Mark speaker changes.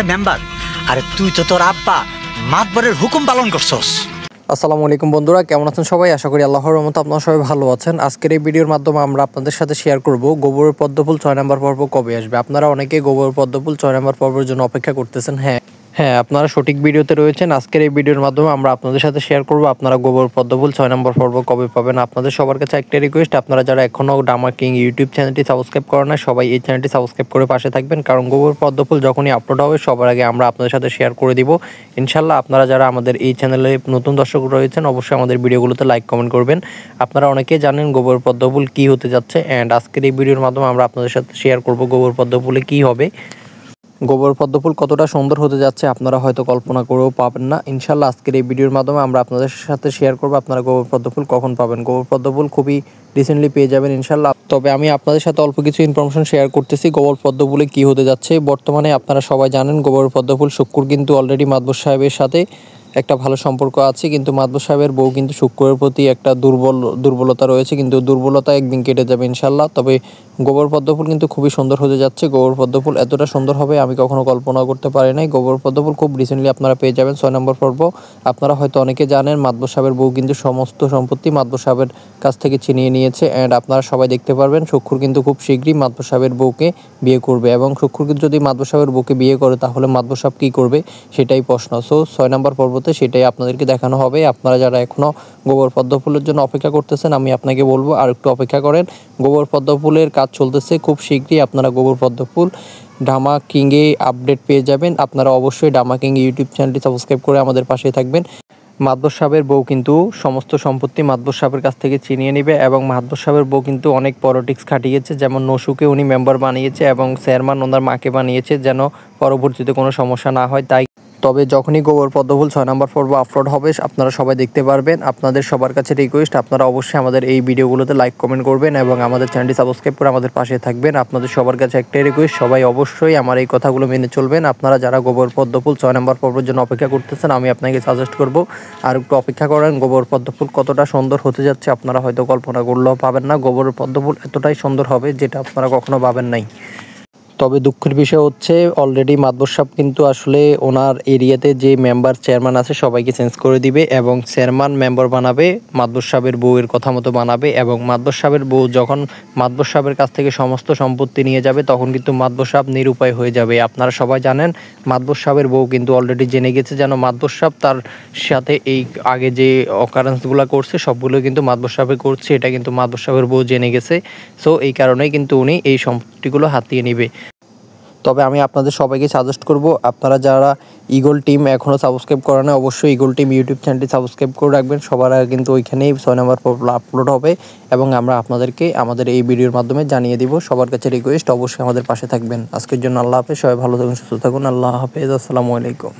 Speaker 1: Member. আরে তুই তো তোর আব্বা মাতবরের হুকুম পালন করছস।
Speaker 2: আসসালামু আলাইকুম বন্ধুরা, কেমন আছেন সবাই? আশা করি আল্লাহর রহমতে আপনারা সবাই ভালো আছেন। আজকের এই ভিডিওর মাধ্যমে আমরা আপনাদের সাথে শেয়ার করব গোবরের পদ্মফুল 6 নম্বর পর্ব কবে আসবে। আপনারা অনেকেই গোবর পদ্মফুল 6 নম্বর পর্বের জন্য অপেক্ষা করতেছেন। হ্যাঁ, আপনারা সঠিক ভিডিওতে রয়েছেন। আজকের এই ভিডিওর মাধ্যমে আমরা আপনাদের সাথে শেয়ার করব আপনারা গোবর পদ্মফুল 6 নম্বর পর্ব কবে পাবেন। আপনাদের সবার কাছে একটা রিকোয়েস্ট, আপনারা যারা এখনও ডামা কিং ইউটিউব চ্যানেলটি সাবস্ক্রাইব করেন না, সবাই এই চ্যানেলটি সাবস্ক্রাইব করে পাশে থাকবেন, কারণ গোবর পদ্মফুল যখনই আপলোড হবে সবার আগে আমরা আপনাদের সাথে শেয়ার করে দিব ইনশাল্লাহ। আপনারা যারা আমাদের এই চ্যানেলে নতুন দর্শক রয়েছেন অবশ্যই আমাদের ভিডিওগুলোতে লাইক কমেন্ট করবেন। আপনারা অনেকেই জানেন গোবর পদ্মফুল কী হতে যাচ্ছে, অ্যান্ড আজকের এই ভিডিওর মাধ্যমে আমরা আপনাদের সাথে শেয়ার করব গোবর পদ্মফুলে কী হবে। গোবর পদ্মফুল কতটা সুন্দর হতে যাচ্ছে আপনারা হয়তো কল্পনা করেও পাবেন না। ইনশাল্লাহ আজকের এই ভিডিওর মাধ্যমে আমরা আপনাদের সাথে শেয়ার করব আপনারা গোবর পদ্মফুল কখন পাবেন। গোবর পদ্মফুল খুবই রিসেন্টলি পেয়ে যাবেন ইনশাল্লাহ। তবে আমি আপনাদের সাথে অল্প কিছু ইনফরমেশন শেয়ার করতেছি গোবর পদ্মফুলে কী হতে যাচ্ছে। বর্তমানে আপনারা সবাই জানেন গোবর পদ্মফুল শুক্কুর কিন্তু অলরেডি মাতবর সাহেবের সাথে একটা ভালো সম্পর্ক আছে, কিন্তু মাতবর সাহেবের বউ কিন্তু শুক্রের প্রতি একটা দুর্বলতা রয়েছে, কিন্তু দুর্বলতা একদিন কেটে যাবে ইনশাল্লাহ। তবে গোবর পদ্মফুল কিন্তু খুবই সুন্দর হতে যাচ্ছে। গোবর পদ্মফুল এতটা সুন্দর হবে আমি কখনো কল্পনা করতে পারি নাই। গোবর পদ্মফুল খুব রিসেন্টলি আপনারা পেয়ে যাবেন 6 নম্বর পর্ব। আপনারা হয়তো অনেকে জানেন মাতবর সাহেবের বউ কিন্তু সমস্ত সম্পত্তি মাতবর সাহেবের কাছ থেকে ছিনিয়ে নিয়েছে, অ্যান্ড আপনারা সবাই দেখতে পারবেন শুক্কুর কিন্তু খুব শীঘ্রই মাতবর সাহেবের বউকে বিয়ে করবে, এবং শুক্কুর যদি মাতবর সাহেবের বউকে বিয়ে করে তাহলে মাতবর সাহেব কী করবে সেটাই প্রশ্ন। সো 6 নম্বর পর্বতে সেটাই আপনাদেরকে দেখানো হবে। আপনারা যারা এখনও গোবর পদ্মফুলের জন্য অপেক্ষা করতেছেন আমি আপনাকে বলবো আর একটু অপেক্ষা করেন। গোবর পদ্মফুলের কাজ চলতেছে, খুব শীঘ্রই আপনারা গোবর পদ্মফুল ডামা কিংয়ে আপডেট পেয়ে যাবেন। আপনারা অবশ্যই ডামা কিং ইউটিউব চ্যানেলটি সাবস্ক্রাইব করে আমাদের পাশে থাকবেন। মাতবর সাহেবের বউ কিন্তু সমস্ত সম্পত্তি মাতবর সাহেবের কাছ থেকে ছিনিয়ে নেবে, এবং মাতবর সাহেবের বউ কিন্তু অনেক পলিটিক্স খাটিয়েছে, যেমন নসুকে উনি মেম্বার বানিয়েছে এবং চেয়ারম্যান ওনার মাকে বানিয়েছে যেন পরবর্তীতে কোনো সমস্যা না হয়। তাই তবে যখনই গোবর পদ্মফুল 6 নম্বর পর্ব আপলোড হবে আপনারা সবাই দেখতে পারবেন। আপনাদের সবার কাছে রিকোয়েস্ট, আপনারা অবশ্যই আমাদের এই ভিডিওগুলোতে লাইক কমেন্ট করবেন এবং আমাদের চ্যানেলটি সাবস্ক্রাইব করে আমাদের পাশে থাকবেন। আপনাদের সবার কাছে একটাই রিকোয়েস্ট, সবাই অবশ্যই আমার এই কথাগুলো মেনে চলবেন। আপনারা যারা গোবর পদ্মফুল 6 নম্বর পর্বের জন্য অপেক্ষা করতেছেন আমি আপনাকে সাজেস্ট করব আর একটু অপেক্ষা করেন। গোবর পদ্মফুল কতটা সুন্দর হতে যাচ্ছে আপনারা হয়তো কল্পনা করলেও পাবেন না। গোবর পদ্মফুল এতটাই সুন্দর হবে যেটা আপনারা কখনো পাবেন নাই। তবে দুঃখের বিষয় হচ্ছে অলরেডি মাতবর সাহেব কিন্তু আসলে ওনার এরিয়াতে যে মেম্বার চেয়ারম্যান আছে সবাইকে চেঞ্জ করে দিবে, এবং চেয়ারম্যান মেম্বার বানাবে মাতবর সাহেবের বউয়ের কথা মতো বানাবে, এবং মাতবর সাহেবের বউ যখন মাতবর সাহেবের কাছ থেকে সমস্ত সম্পত্তি নিয়ে যাবে তখন কিন্তু মাতবর সাহেব নিরুপায় হয়ে যাবে। আপনারা সবাই জানেন মাতবর সাহেবের বউ কিন্তু অলরেডি জেনে গেছে যেন মাতবর সাহেব তার সাথে এই আগে যে অকারেন্সগুলো করছে সবগুলো কিন্তু মাতবর সাহেবে করছে, এটা কিন্তু মাতবর সাহেবের বউ জেনে গেছে। সো এই কারণেই কিন্তু উনি এই সম্পত্তিগুলো হাতিয়ে নেবে। তবে আমি আপনাদের সবাইকে সাজেস্ট করব আপনারা যারা ইগল টিম এখনও সাবস্ক্রাইব করে না অবশ্যই ইগল টিম ইউটিউব চ্যানেলটি সাবস্ক্রাইব করে রাখবেন। সবার আগে কিন্তু ওইখানেই 6 নম্বর আপলোড হবে এবং আমরা আপনাদেরকে আমাদের এই ভিডিওর মাধ্যমে জানিয়ে দিব। সবার কাছে রিকোয়েস্ট অবশ্যই আমাদের পাশে থাকবেন। আজকের জন্য আল্লাহ হাফেজ, সবাই ভালো থাকুন, সুস্থ থাকুন। আল্লাহ হাফেজ, আসসালামু আলাইকুম।